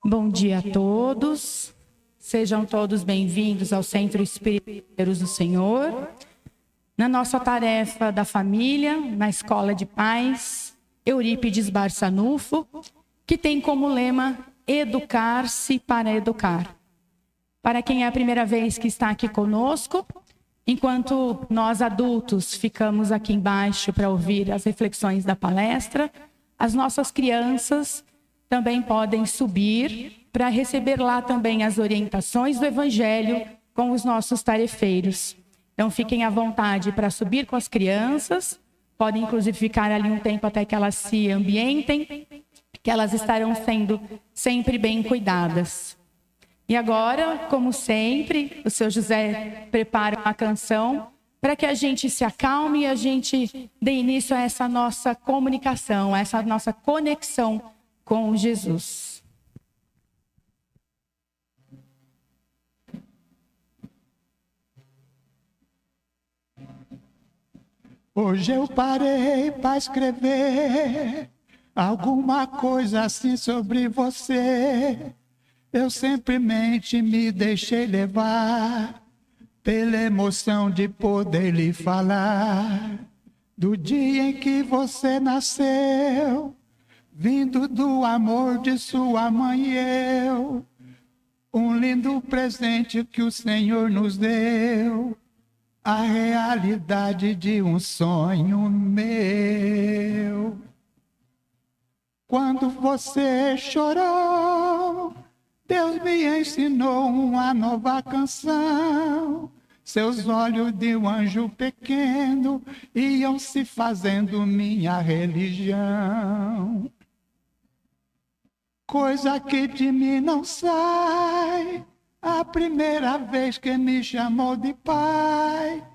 Bom dia a todos. Sejam todos bem-vindos ao Centro Espírita do Senhor. Na nossa tarefa da família, na Escola de Paz, Eurípides Barçanufo, que tem como lema educar-se para educar. Para quem é a primeira vez que está aqui conosco, enquanto nós adultos ficamos aqui embaixo para ouvir as reflexões da palestra, as nossas crianças também podem subir para receber lá também as orientações do Evangelho com os nossos tarefeiros. Então fiquem à vontade para subir com as crianças, podem inclusive ficar ali um tempo até que elas se ambientem, que elas estarão sendo sempre bem cuidadas. E agora, como sempre, o seu José prepara uma canção para que a gente se acalme e a gente dê início a essa nossa comunicação, a essa nossa conexão com Jesus. Hoje eu parei para escrever alguma coisa assim sobre você. Eu simplesmente me deixei levar pela emoção de poder lhe falar do dia em que você nasceu, vindo do amor de sua mãe e eu. Um lindo presente que o Senhor nos deu, a realidade de um sonho meu. Quando você chorou, Deus me ensinou uma nova canção. Seus olhos de um anjo pequeno iam se fazendo minha religião. Coisa que de mim não sai, a primeira vez que me chamou de pai.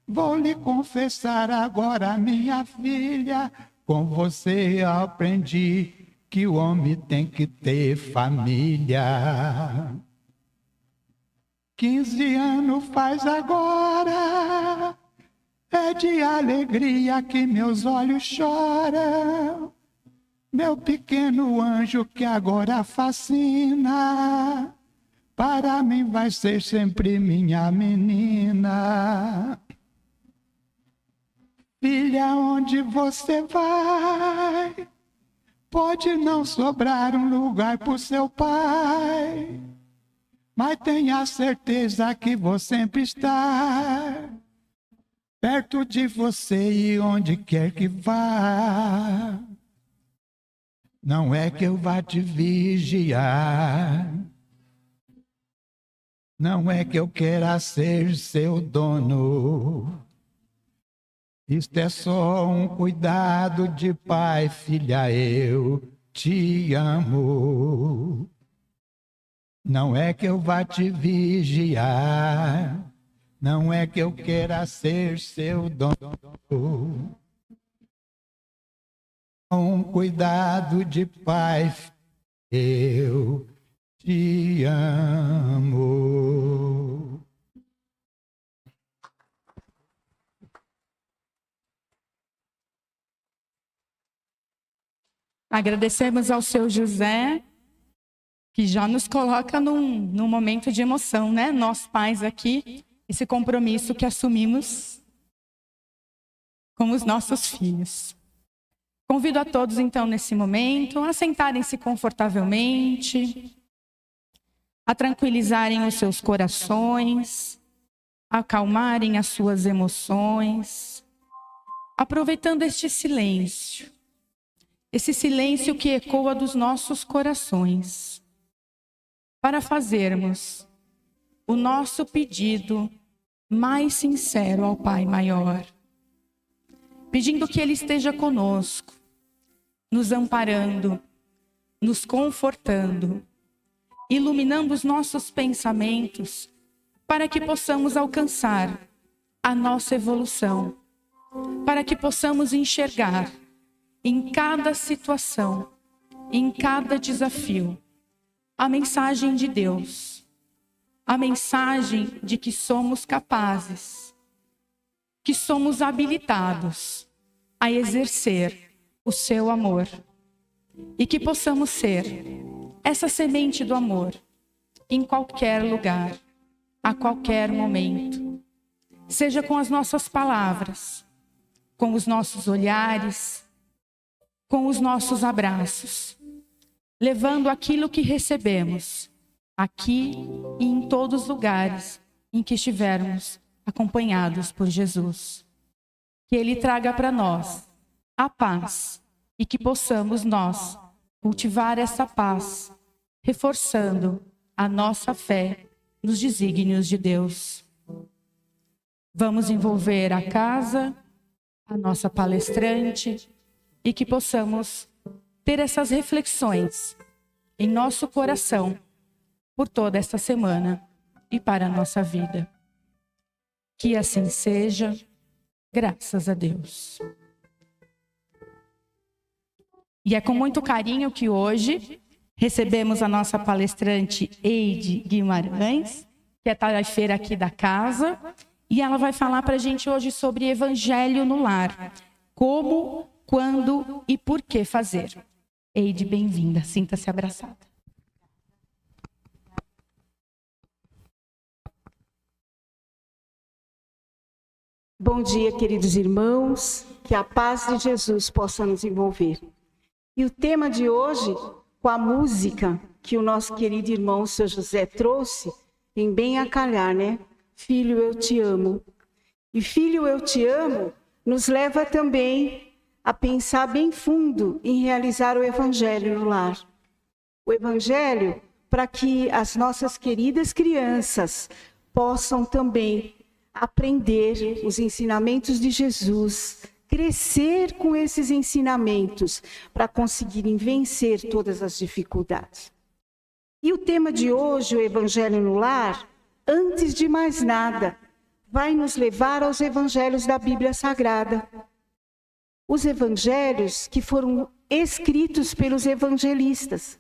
Vou lhe confessar agora, minha filha, com você eu aprendi que o homem tem que ter família. 15 anos faz agora, é de alegria que meus olhos choram. Meu pequeno anjo que agora fascina, para mim vai ser sempre minha menina. Filha, onde você vai? Pode não sobrar um lugar pro seu pai, mas tenha certeza que vou sempre estar perto de você e onde quer que vá. Não é que eu vá te vigiar, não é que eu queira ser seu dono. Isto é só um cuidado de pai, filha, eu te amo. Não é que eu vá te vigiar, não é que eu queira ser seu dono. Um cuidado de pai, eu te amo. Agradecemos ao seu José, que já nos coloca num momento de emoção, né? Nós pais aqui, esse compromisso que assumimos com os nossos filhos. Convido a todos, então, nesse momento, a sentarem-se confortavelmente, a tranquilizarem os seus corações, a acalmarem as suas emoções, aproveitando este silêncio. Esse silêncio que ecoa dos nossos corações, para fazermos o nosso pedido mais sincero ao Pai Maior, pedindo que Ele esteja conosco, nos amparando, nos confortando, iluminando os nossos pensamentos, para que possamos alcançar a nossa evolução, para que possamos enxergar em cada situação, em cada desafio, a mensagem de Deus, a mensagem de que somos capazes, que somos habilitados a exercer o seu amor e que possamos ser essa semente do amor em qualquer lugar, a qualquer momento. Seja com as nossas palavras, com os nossos olhares, com os nossos abraços, levando aquilo que recebemos aqui e em todos os lugares em que estivermos acompanhados por Jesus. Que Ele traga para nós a paz e que possamos nós cultivar essa paz, reforçando a nossa fé nos desígnios de Deus. Vamos envolver a casa, a nossa palestrante, e que possamos ter essas reflexões em nosso coração por toda esta semana e para a nossa vida. Que assim seja, graças a Deus. E é com muito carinho que hoje recebemos a nossa palestrante Eide Guimarães, que é tarefeira aqui da casa, e ela vai falar para a gente hoje sobre Evangelho no Lar. Como, quando e por que fazer. Eide, bem-vinda. Sinta-se abraçada. Bom dia, queridos irmãos. Que a paz de Jesus possa nos envolver. E o tema de hoje, com a música que o nosso querido irmão, Seu José, trouxe, vem bem a calhar, né? Filho, eu te amo. E Filho, eu te amo, nos leva também a pensar bem fundo em realizar o Evangelho no lar. O Evangelho para que as nossas queridas crianças possam também aprender os ensinamentos de Jesus, crescer com esses ensinamentos para conseguirem vencer todas as dificuldades. E o tema de hoje, o Evangelho no Lar, antes de mais nada, vai nos levar aos evangelhos da Bíblia Sagrada. Os evangelhos que foram escritos pelos evangelistas.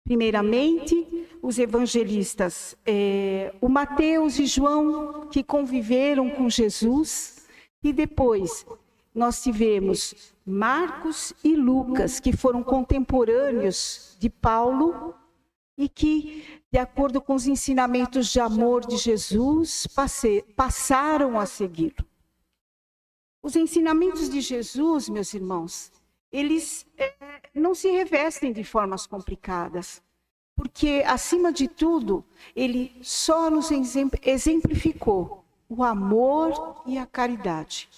Primeiramente, os evangelistas, o Mateus e João, que conviveram com Jesus. E depois, nós tivemos Marcos e Lucas, que foram contemporâneos de Paulo e que, de acordo com os ensinamentos de amor de Jesus, passaram a segui-lo. Os ensinamentos de Jesus, meus irmãos, eles não se revestem de formas complicadas, porque, acima de tudo, ele só nos exemplificou o amor e a caridade.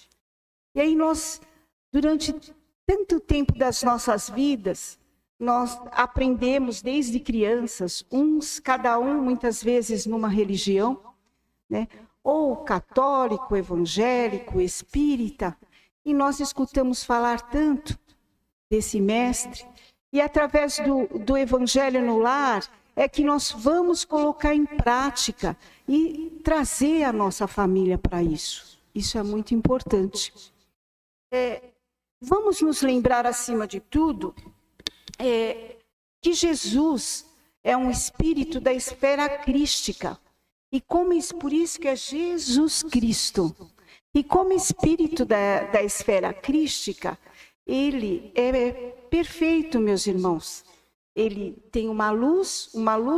E aí nós, durante tanto tempo das nossas vidas, nós aprendemos desde crianças, cada um muitas vezes numa religião, né? Ou católico, evangélico, espírita, e nós escutamos falar tanto desse mestre, e através do Evangelho no Lar é que nós vamos colocar em prática e trazer a nossa família para isso. Isso é muito importante. Vamos nos lembrar, acima de tudo, que Jesus é um espírito da esfera crística. E por isso que é Jesus Cristo. E como espírito da esfera crística, ele é perfeito, meus irmãos. Ele tem uma luz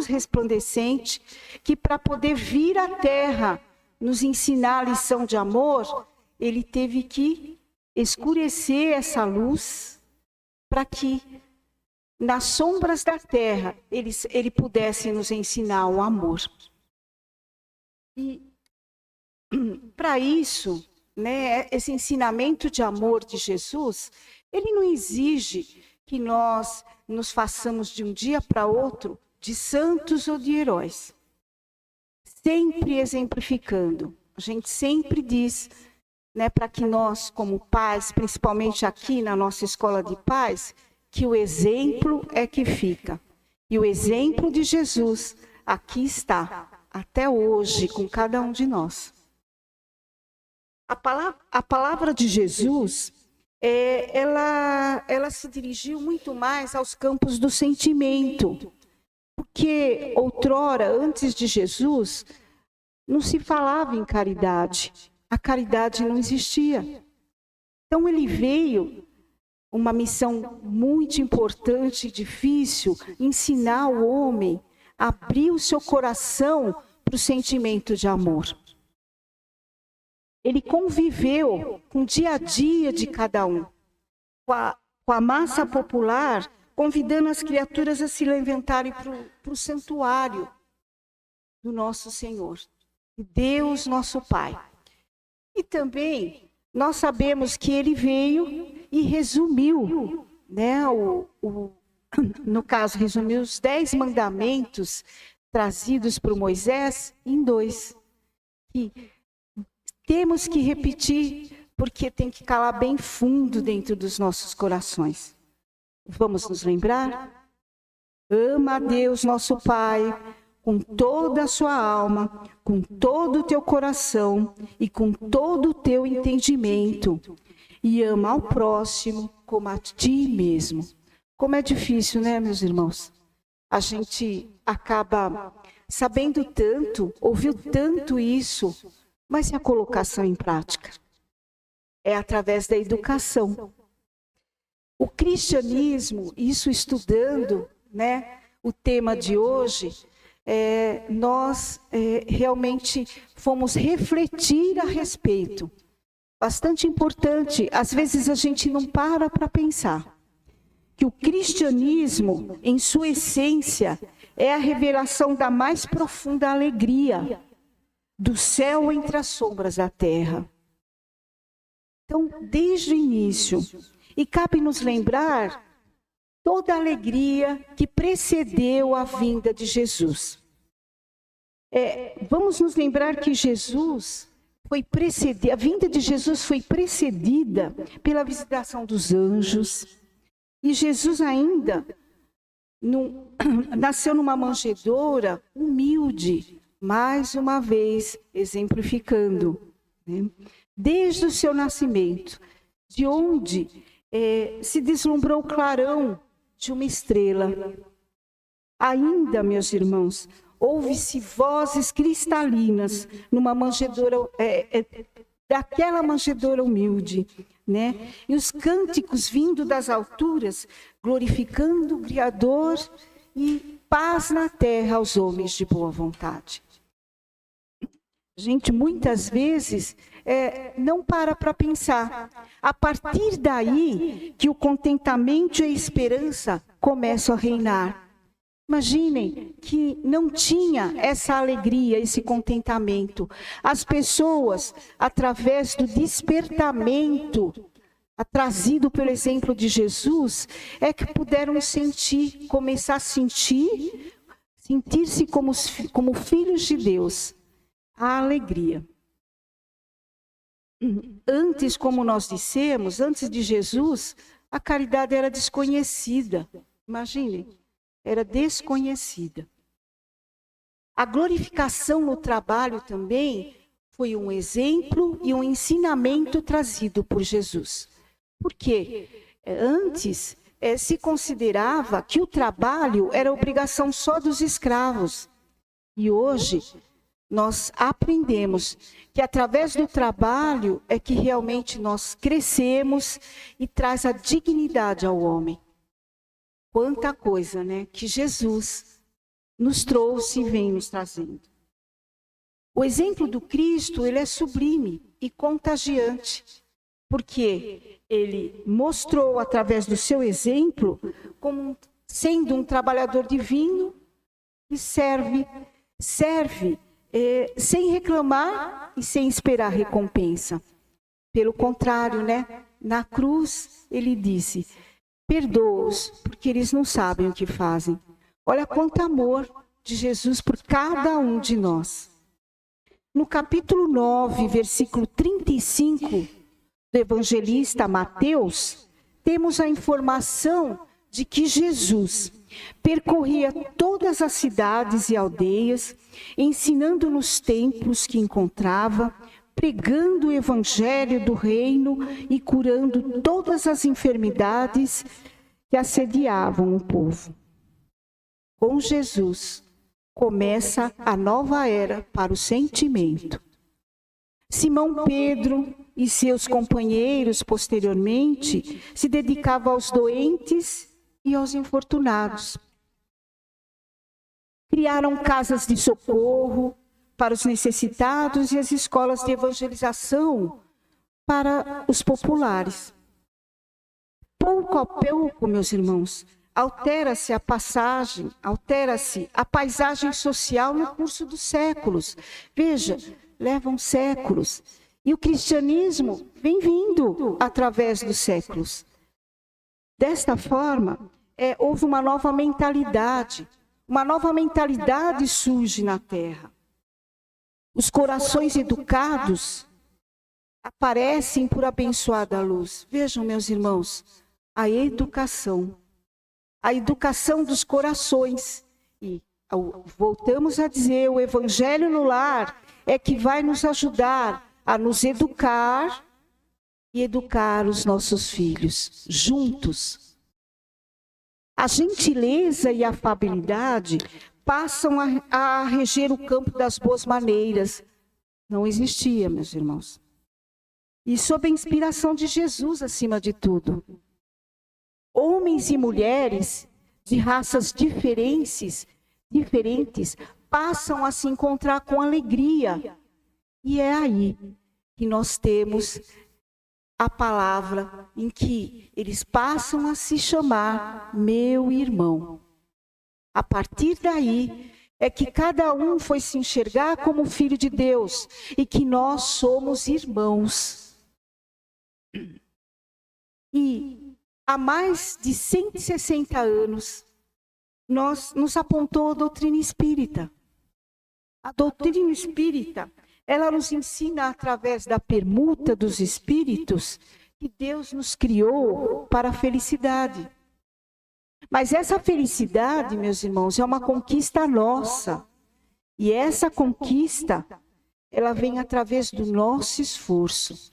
resplandecente, que para poder vir à Terra nos ensinar a lição de amor, ele teve que escurecer essa luz para que nas sombras da terra ele pudesse nos ensinar o amor. E para isso, né, esse ensinamento de amor de Jesus, ele não exige que nós nos façamos de um dia para outro de santos ou de heróis. Sempre exemplificando. A gente sempre diz, né, para que nós, como pais, principalmente aqui na nossa escola de pais, que o exemplo é que fica. E o exemplo de Jesus aqui está, até hoje, com cada um de nós. A palavra de Jesus, ela se dirigiu muito mais aos campos do sentimento. Porque outrora, antes de Jesus, não se falava em caridade. A caridade não existia. Então ele veio uma missão muito importante e difícil, ensinar o homem a abrir o seu coração para o sentimento de amor. Ele conviveu com o dia a dia de cada um, com a massa popular, convidando as criaturas a se levantarem para o santuário do nosso Senhor, Deus nosso Pai. E também nós sabemos que ele veio e resumiu, né, no caso, resumiu os 10 mandamentos trazidos por Moisés em 2. E temos que repetir, porque tem que calar bem fundo dentro dos nossos corações. Vamos nos lembrar? Ama a Deus, nosso Pai, com toda a sua alma, com todo o teu coração e com todo o teu entendimento. E ama ao próximo como a ti mesmo. Como é difícil, né, meus irmãos? A gente acaba sabendo tanto, ouviu tanto isso, mas e a colocação em prática? É através da educação. O cristianismo, isso estudando, né, o tema de hoje, nós realmente fomos refletir a respeito. Bastante importante, às vezes a gente não para pensar que o cristianismo, em sua essência, é a revelação da mais profunda alegria do céu entre as sombras da terra. Então, desde o início, e cabe nos lembrar toda a alegria que precedeu a vinda de Jesus. Vamos nos lembrar que a vinda de Jesus foi precedida pela visitação dos anjos. E Jesus ainda nasceu numa manjedoura humilde, mais uma vez exemplificando, né? Desde o seu nascimento, de onde se deslumbrou o clarão de uma estrela. Ainda, meus irmãos, ouve-se vozes cristalinas numa manjedoura, daquela manjedoura humilde, né? E os cânticos vindo das alturas, glorificando o Criador e paz na terra aos homens de boa vontade. Gente, muitas vezes não para pensar. A partir daí que o contentamento e a esperança começam a reinar. Imaginem que não tinha essa alegria, esse contentamento. As pessoas, através do despertamento trazido pelo exemplo de Jesus, que puderam começar a sentir-se como filhos de Deus. A alegria. Antes, como nós dissemos, antes de Jesus, a caridade era desconhecida. Imaginem, era desconhecida. A glorificação no trabalho também foi um exemplo e um ensinamento trazido por Jesus. Porque antes se considerava que o trabalho era obrigação só dos escravos. E hoje nós aprendemos que através do trabalho é que realmente nós crescemos e traz a dignidade ao homem. Quanta coisa, né, que Jesus nos trouxe e vem nos trazendo. O exemplo do Cristo, ele é sublime e contagiante, porque ele mostrou através do seu exemplo como sendo um trabalhador divino que serve sem reclamar e sem esperar recompensa. Pelo contrário, né? Na cruz, ele disse: perdoa-os, porque eles não sabem o que fazem. Olha quanto amor de Jesus por cada um de nós. No capítulo 9, versículo 35 do evangelista Mateus, temos a informação de que Jesus percorria todas as cidades e aldeias, ensinando nos templos que encontrava, pregando o evangelho do reino e curando todas as enfermidades que assediavam o povo. Com Jesus, começa a nova era para o sentimento. Simão Pedro e seus companheiros, posteriormente, se dedicavam aos doentes e aos infortunados. Criaram casas de socorro para os necessitados e as escolas de evangelização para os populares. Pouco a pouco, meus irmãos, altera-se a paisagem social no curso dos séculos. Veja, levam séculos. E o cristianismo vem vindo através dos séculos. Desta forma, houve uma nova mentalidade. Uma nova mentalidade surge na Terra. Os corações educados aparecem por abençoada luz. Vejam, meus irmãos, a educação dos corações. E voltamos a dizer, o Evangelho no lar é que vai nos ajudar a nos educar e educar os nossos filhos juntos. A gentileza e a afabilidade passam a reger o campo das boas maneiras. Não existia, meus irmãos. E sob a inspiração de Jesus, acima de tudo. Homens e mulheres de raças diferentes passam a se encontrar com alegria. E é aí que nós temos a palavra em que eles passam a se chamar meu irmão. A partir daí é que cada um foi se enxergar como filho de Deus e que nós somos irmãos. E há mais de 160 anos, nos apontou a doutrina espírita. A doutrina espírita, ela nos ensina através da permuta dos espíritos que Deus nos criou para a felicidade. Mas essa felicidade, meus irmãos, é uma conquista nossa. E essa conquista, ela vem através do nosso esforço.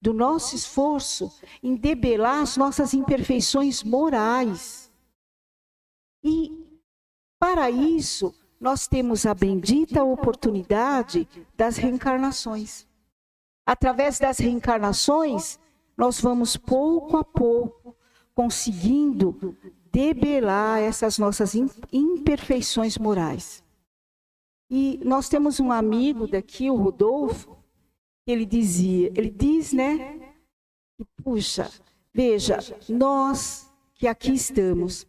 Do nosso esforço em debelar as nossas imperfeições morais. E, para isso, nós temos a bendita oportunidade das reencarnações. Através das reencarnações, nós vamos pouco a pouco conseguindo debelar essas nossas imperfeições morais. E nós temos um amigo daqui, o Rodolfo, que ele diz, né? Puxa, veja, nós que aqui estamos,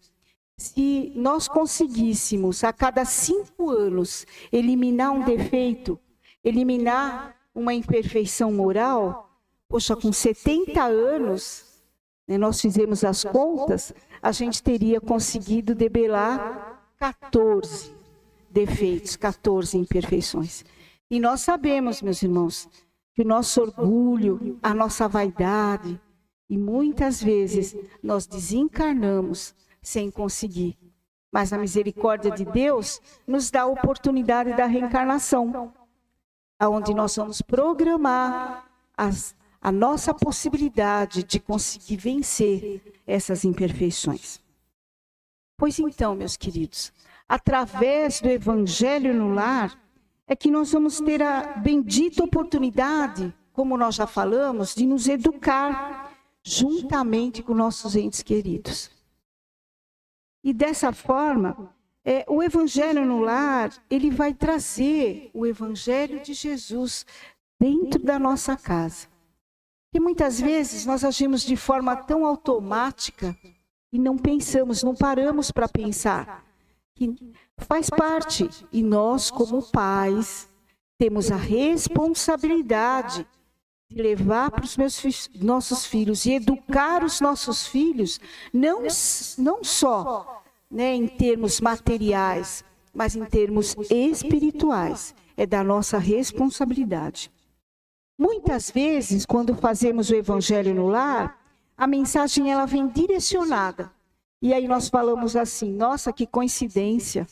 se nós conseguíssemos a cada 5 anos eliminar um defeito, eliminar uma imperfeição moral, poxa, com 70 anos, né, nós fizemos as contas, a gente teria conseguido debelar 14 defeitos, 14 imperfeições. E nós sabemos, meus irmãos, que o nosso orgulho, a nossa vaidade, e muitas vezes nós desencarnamos sem conseguir. Mas a misericórdia de Deus nos dá a oportunidade da reencarnação, onde nós vamos programar a nossa possibilidade de conseguir vencer essas imperfeições. Pois então, meus queridos, através do Evangelho no lar, é que nós vamos ter a bendita oportunidade, como nós já falamos, de nos educar juntamente com nossos entes queridos. E dessa forma, o Evangelho no lar, ele vai trazer o Evangelho de Jesus dentro da nossa casa. E muitas vezes nós agimos de forma tão automática e não pensamos, não paramos para pensar. Que faz parte, e nós, como pais, temos a responsabilidade de levar para os nossos filhos e educar os nossos filhos, não só, né, em termos materiais, mas em termos espirituais. É da nossa responsabilidade. Muitas vezes, quando fazemos o Evangelho no lar, a mensagem ela vem direcionada. E aí nós falamos assim, nossa, que coincidência,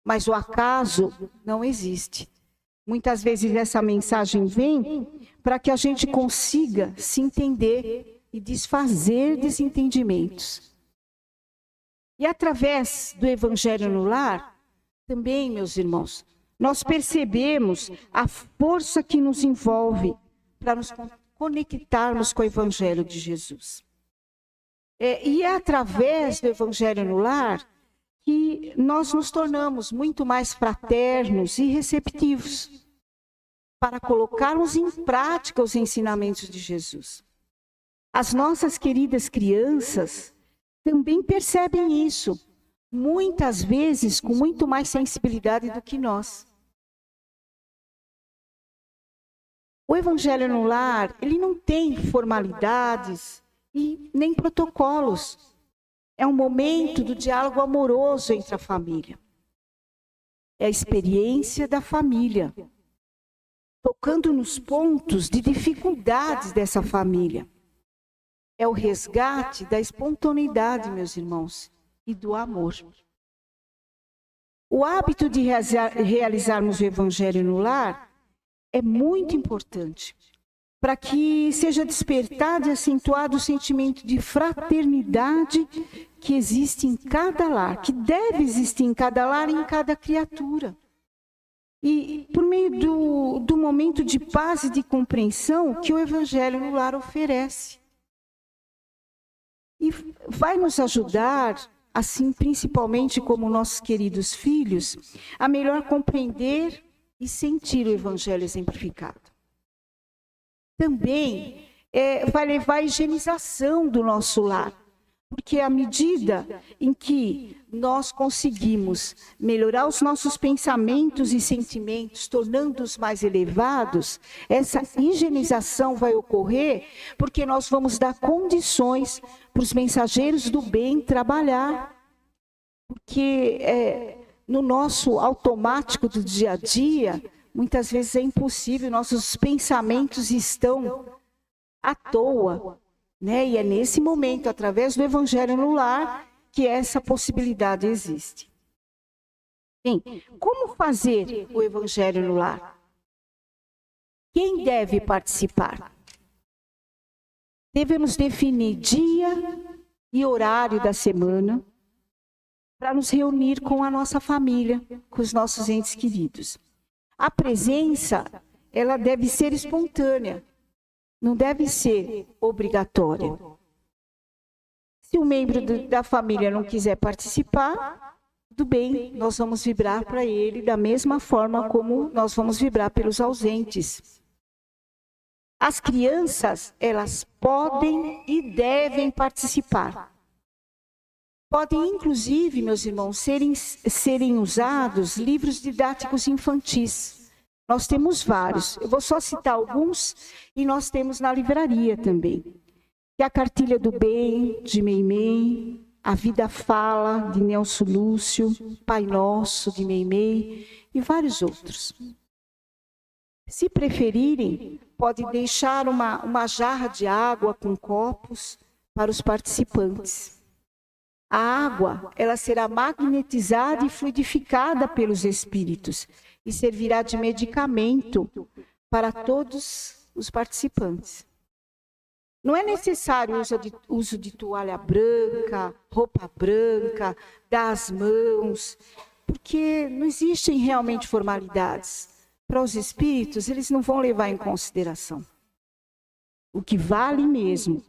mas o acaso não existe. Muitas vezes essa mensagem vem para que a gente consiga se entender e desfazer desentendimentos. E através do Evangelho no lar, também, meus irmãos, nós percebemos a força que nos envolve para nos conectarmos com o Evangelho de Jesus. E é através do Evangelho no lar que nós nos tornamos muito mais fraternos e receptivos para colocarmos em prática os ensinamentos de Jesus. As nossas queridas crianças também percebem isso, muitas vezes com muito mais sensibilidade do que nós. O Evangelho no lar, ele não tem formalidades e nem protocolos. É um momento do diálogo amoroso entre a família. É a experiência da família, tocando nos pontos de dificuldades dessa família. É o resgate da espontaneidade, meus irmãos, e do amor. O hábito de realizarmos o Evangelho no lar é muito importante para que seja despertado e acentuado o sentimento de fraternidade que existe em cada lar, que deve existir em cada lar e em cada criatura. E por meio do momento de paz e de compreensão que o Evangelho no lar oferece. E vai nos ajudar, assim, principalmente como nossos queridos filhos, a melhor compreender e sentir o Evangelho exemplificado. Também vai levar à higienização do nosso lar, porque à medida em que nós conseguimos melhorar os nossos pensamentos e sentimentos, tornando-os mais elevados, essa higienização vai ocorrer porque nós vamos dar condições para os mensageiros do bem trabalhar. Porque no nosso automático do dia a dia, muitas vezes é impossível, nossos pensamentos estão à toa, né? E é nesse momento, através do Evangelho no lar, que essa possibilidade existe. Bem, como fazer o Evangelho no lar? Quem deve participar? Devemos definir dia e horário da semana para nos reunir com a nossa família, com os nossos entes queridos. A presença, ela deve ser espontânea, não deve ser obrigatória. Se um membro da família não quiser participar, tudo bem, nós vamos vibrar para ele da mesma forma como nós vamos vibrar pelos ausentes. As crianças, elas podem e devem participar. Podem, inclusive, meus irmãos, serem usados livros didáticos infantis. Nós temos vários. Eu vou só citar alguns e nós temos na livraria também. Que é a Cartilha do Bem, de Meimei, A Vida Fala, de Nelson Lúcio, Pai Nosso, de Meimei e vários outros. Se preferirem, pode deixar uma jarra de água com copos para os participantes. A água, ela será magnetizada e fluidificada pelos espíritos e servirá de medicamento para todos os participantes. Não é necessário o uso de toalha branca, roupa branca, dar as mãos, porque não existem realmente formalidades. Para os espíritos, eles não vão levar em consideração. O que vale mesmo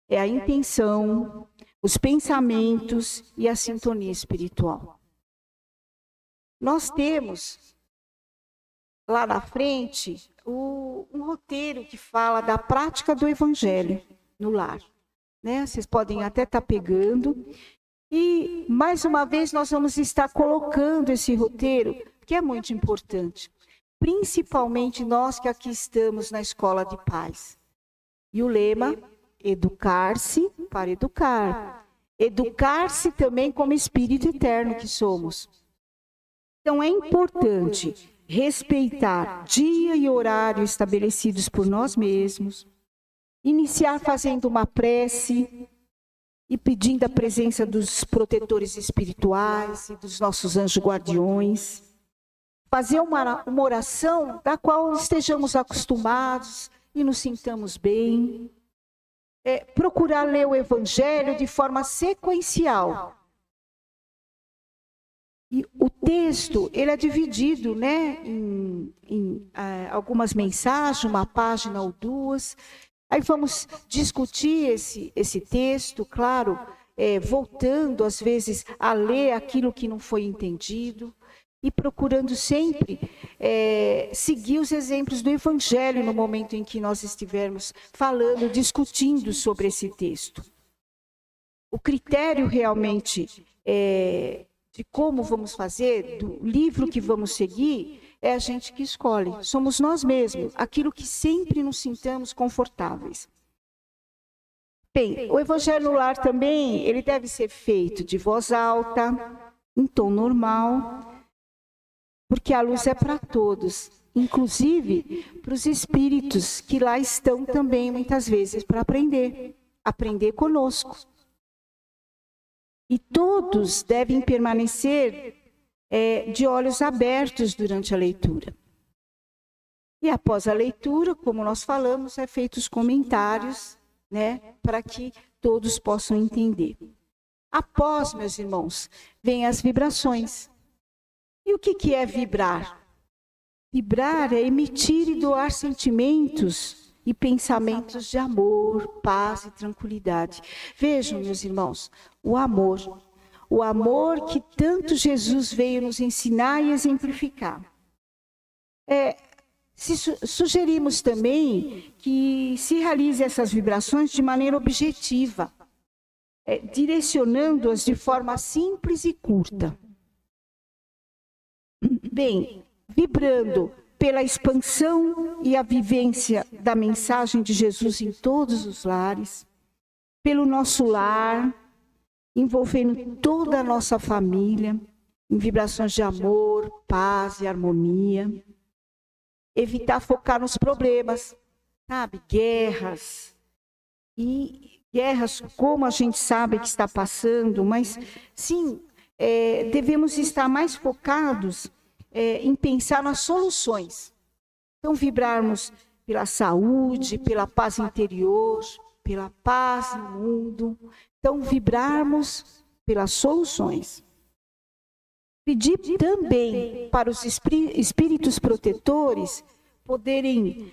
é a intenção, os pensamentos e a sintonia espiritual. Nós temos lá na frente um roteiro que fala da prática do Evangelho no lar. Né? Vocês podem até estar pegando. E, mais uma vez, nós vamos estar colocando esse roteiro, que é muito importante. Principalmente nós que aqui estamos na Escola de Paz. E o lema... Educar-se para educar. Educar-se também como espírito eterno que somos. Então é importante respeitar dia e horário estabelecidos por nós mesmos, iniciar fazendo uma prece e pedindo a presença dos protetores espirituais e dos nossos anjos guardiões, fazer uma oração da qual estejamos acostumados e nos sintamos bem. Procurar ler o Evangelho de forma sequencial. E o texto, ele é dividido, né, em algumas mensagens, uma página ou duas, Aí vamos discutir esse texto, claro, voltando às vezes a ler aquilo que não foi entendido e procurando sempre seguir os exemplos do Evangelho no momento em que nós estivermos falando, discutindo sobre esse texto. O critério realmente de como vamos fazer, do livro que vamos seguir, é a gente que escolhe. Somos nós mesmos, aquilo que sempre nos sintamos confortáveis. Bem, o Evangelho no Lar também, ele deve ser feito de voz alta, em tom normal, porque a luz é para todos, inclusive para os espíritos que lá estão também, muitas vezes, para aprender conosco. E todos devem permanecer de olhos abertos durante a leitura. E após a leitura, como nós falamos, feitos comentários, para que todos possam entender. Após, meus irmãos, vêm as vibrações. E o que é vibrar? Vibrar é emitir e doar sentimentos e pensamentos de amor, paz e tranquilidade. Vejam, meus irmãos, o amor que tanto Jesus veio nos ensinar e exemplificar. Sugerimos também que se realize essas vibrações de maneira objetiva, direcionando-as de forma simples e curta. Bem, vibrando pela expansão e a vivência da mensagem de Jesus em todos os lares, pelo nosso lar, envolvendo toda a nossa família, em vibrações de amor, paz e harmonia. Evitar focar nos problemas, guerras. E guerras, como a gente sabe que está passando, mas sim, devemos estar mais focados em pensar nas soluções. Então, vibrarmos pela saúde, pela paz interior, pela paz no mundo. Então, vibrarmos pelas soluções. Pedir também para os espíritos protetores poderem,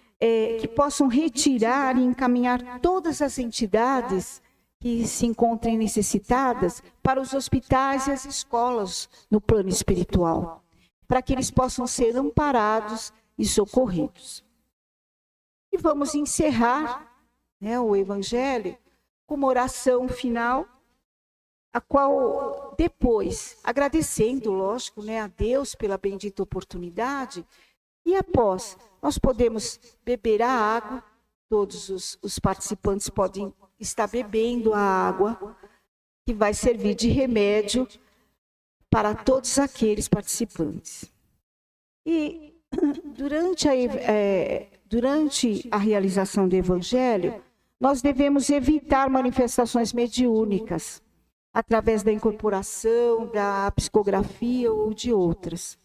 que possam retirar e encaminhar todas as entidades que se encontrem necessitadas para os hospitais e as escolas no plano espiritual, para que eles possam ser amparados e socorridos. E vamos encerrar o Evangelho com uma oração final, a qual depois, agradecendo, lógico, a Deus pela bendita oportunidade, e após, nós podemos beber a água, todos os participantes podem estar bebendo a água, que vai servir de remédio para todos aqueles participantes. E durante a realização do Evangelho, nós devemos evitar manifestações mediúnicas, através da incorporação, da psicografia ou de outras.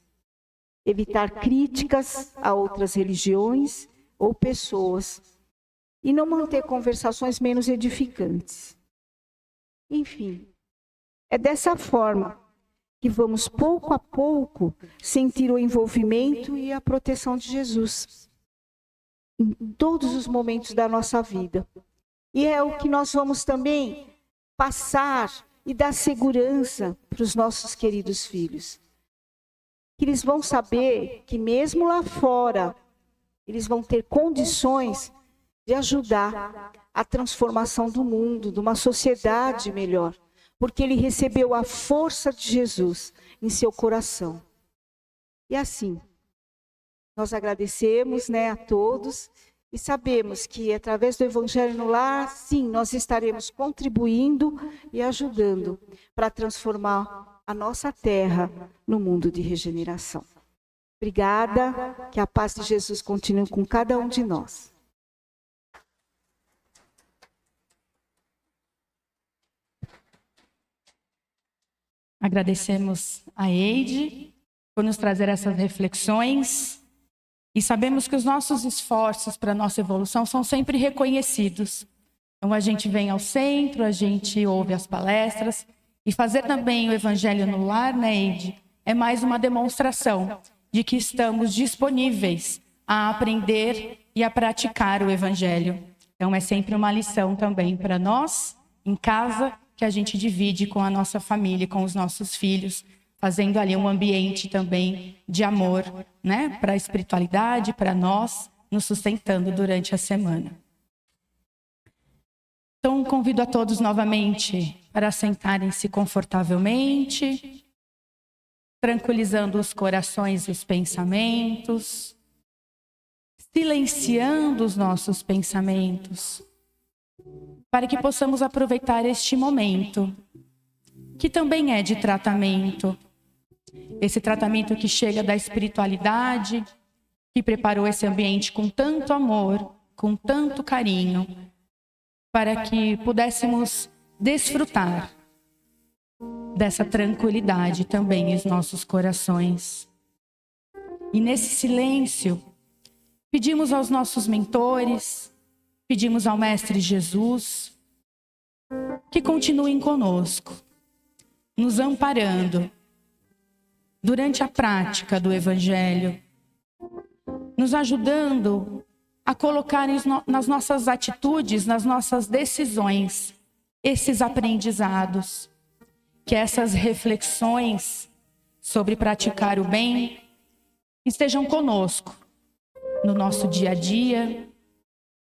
Evitar críticas a outras religiões ou pessoas. E não manter conversações menos edificantes. Enfim, é dessa forma que vamos, pouco a pouco, sentir o envolvimento e a proteção de Jesus em todos os momentos da nossa vida. E é o que nós vamos também passar e dar segurança para os nossos queridos filhos. Que eles vão saber que mesmo lá fora, eles vão ter condições de ajudar a transformação do mundo, de uma sociedade melhor. Porque ele recebeu a força de Jesus em seu coração. E assim, nós agradecemos a todos e sabemos que através do Evangelho no Lar, sim, nós estaremos contribuindo e ajudando para transformar a nossa terra no mundo de regeneração. Obrigada, que a paz de Jesus continue com cada um de nós. Agradecemos a Eide por nos trazer essas reflexões e sabemos que os nossos esforços para a nossa evolução são sempre reconhecidos. Então a gente vem ao centro, a gente ouve as palestras e fazer também o Evangelho no Lar, Eide, é mais uma demonstração de que estamos disponíveis a aprender e a praticar o Evangelho. Então é sempre uma lição também para nós, em casa, que a gente divide com a nossa família, com os nossos filhos, fazendo ali um ambiente também de amor, né? Para a espiritualidade, para nós, nos sustentando durante a semana. Então, convido a todos novamente para sentarem-se confortavelmente, tranquilizando os corações e os pensamentos, silenciando os nossos pensamentos, para que possamos aproveitar este momento, que também é de tratamento. Esse tratamento que chega da espiritualidade, que preparou esse ambiente com tanto amor, com tanto carinho, para que pudéssemos desfrutar dessa tranquilidade também em nossos corações. E nesse silêncio, pedimos aos nossos mentores, pedimos ao Mestre Jesus, que continuem conosco, nos amparando durante a prática do Evangelho, nos ajudando a colocar nas nossas atitudes, nas nossas decisões, esses aprendizados, que essas reflexões sobre praticar o bem estejam conosco, no nosso dia a dia,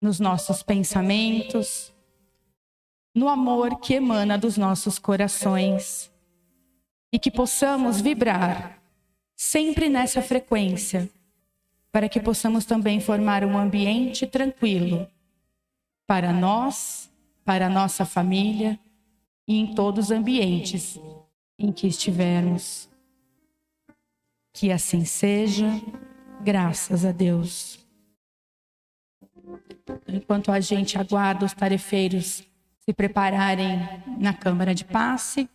nos nossos pensamentos, no amor que emana dos nossos corações, e que possamos vibrar sempre nessa frequência, para que possamos também formar um ambiente tranquilo para nós, para a nossa família e em todos os ambientes em que estivermos. Que assim seja, graças a Deus. Enquanto a gente aguarda os tarefeiros se prepararem na câmara de passe,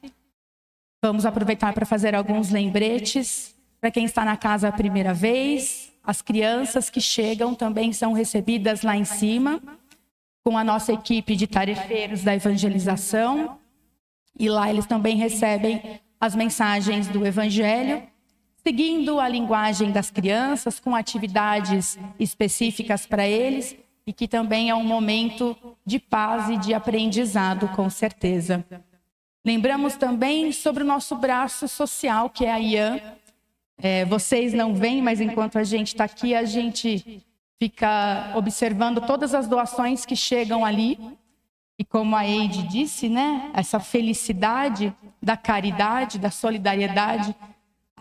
vamos aproveitar para fazer alguns lembretes para quem está na casa a primeira vez. As crianças que chegam também são recebidas lá em cima, com a nossa equipe de tarefeiros da evangelização. E lá eles também recebem as mensagens do Evangelho, seguindo a linguagem das crianças, com atividades específicas para eles, e que também é um momento de paz e de aprendizado, com certeza. Lembramos também sobre o nosso braço social, que é a IAN. Vocês não veem, mas enquanto a gente está aqui, a gente fica observando todas as doações que chegam ali. E como a Eide disse, né? Essa felicidade da caridade, da solidariedade.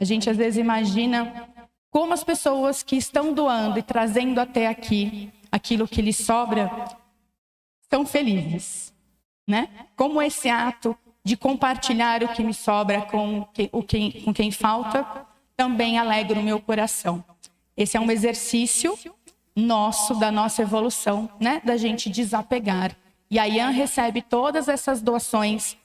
A gente às vezes imagina como as pessoas que estão doando e trazendo até aqui aquilo que lhes sobra são felizes, né? Como esse ato de compartilhar o que me sobra com quem falta também alegra o meu coração. Esse é um exercício nosso, da nossa evolução, né? Da gente desapegar. E a IAN recebe todas essas doações,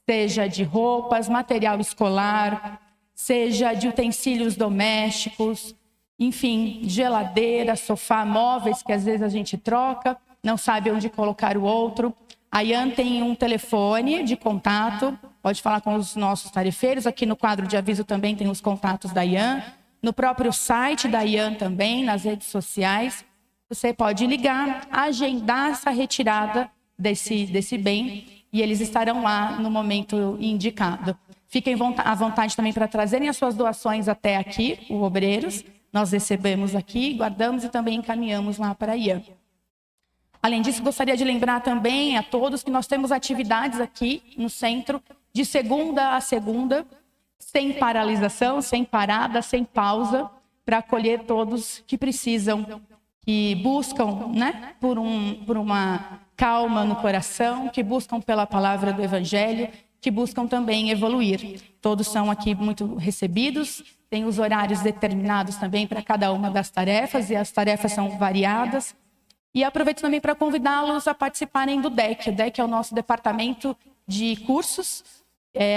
seja de roupas, material escolar, seja de utensílios domésticos, enfim, geladeira, sofá, móveis que às vezes a gente troca, não sabe onde colocar o outro. A IAN tem um telefone de contato, pode falar com os nossos tarefeiros. Aqui no quadro de aviso também tem os contatos da IAN. No próprio site da IAN também, nas redes sociais. Você pode ligar, agendar essa retirada desse bem e eles estarão lá no momento indicado. Fiquem à vontade também para trazerem as suas doações até aqui, o Obreiros. Nós recebemos aqui, guardamos e também encaminhamos lá para a IAN. Além disso, gostaria de lembrar também a todos que nós temos atividades aqui no centro de segunda a segunda, sem paralisação, sem parada, sem pausa, para acolher todos que precisam, que buscam, né, por uma calma no coração, que buscam pela palavra do Evangelho, que buscam também evoluir. Todos são aqui muito recebidos, tem os horários determinados também para cada uma das tarefas, e as tarefas são variadas. E aproveito também para convidá-los a participarem do DEC. O DEC é o nosso departamento de cursos.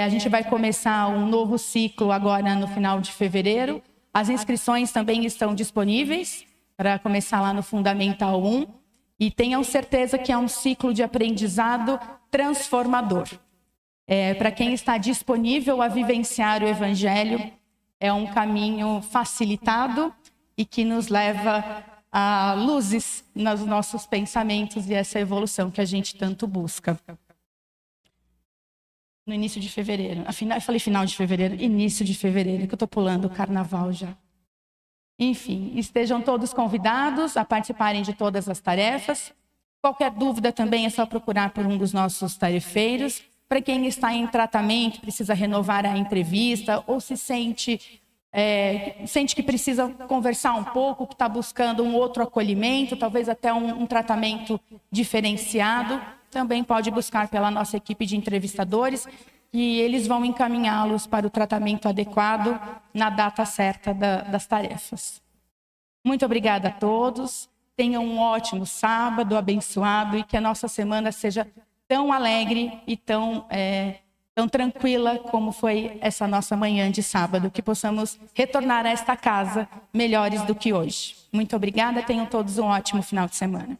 A gente vai começar um novo ciclo agora no final de fevereiro. As inscrições também estão disponíveis para começar lá no Fundamental 1. E tenham certeza que é um ciclo de aprendizado transformador. Para quem está disponível a vivenciar o Evangelho, é um caminho facilitado e que nos leva luzes nos nossos pensamentos e essa evolução que a gente tanto busca. No início de fevereiro. Eu falei final de fevereiro, início de fevereiro, que eu estou pulando o carnaval já. Enfim, estejam todos convidados a participarem de todas as tarefas. Qualquer dúvida também é só procurar por um dos nossos tarefeiros. Para quem está em tratamento, precisa renovar a entrevista ou se sente que precisa conversar um pouco, que está buscando um outro acolhimento, talvez até um tratamento diferenciado, também pode buscar pela nossa equipe de entrevistadores e eles vão encaminhá-los para o tratamento adequado na data certa das tarefas. Muito obrigada a todos. Tenham um ótimo sábado, abençoado, e que a nossa semana seja tão alegre e tão tranquila como foi essa nossa manhã de sábado, que possamos retornar a esta casa melhores do que hoje. Muito obrigada, tenham todos um ótimo final de semana.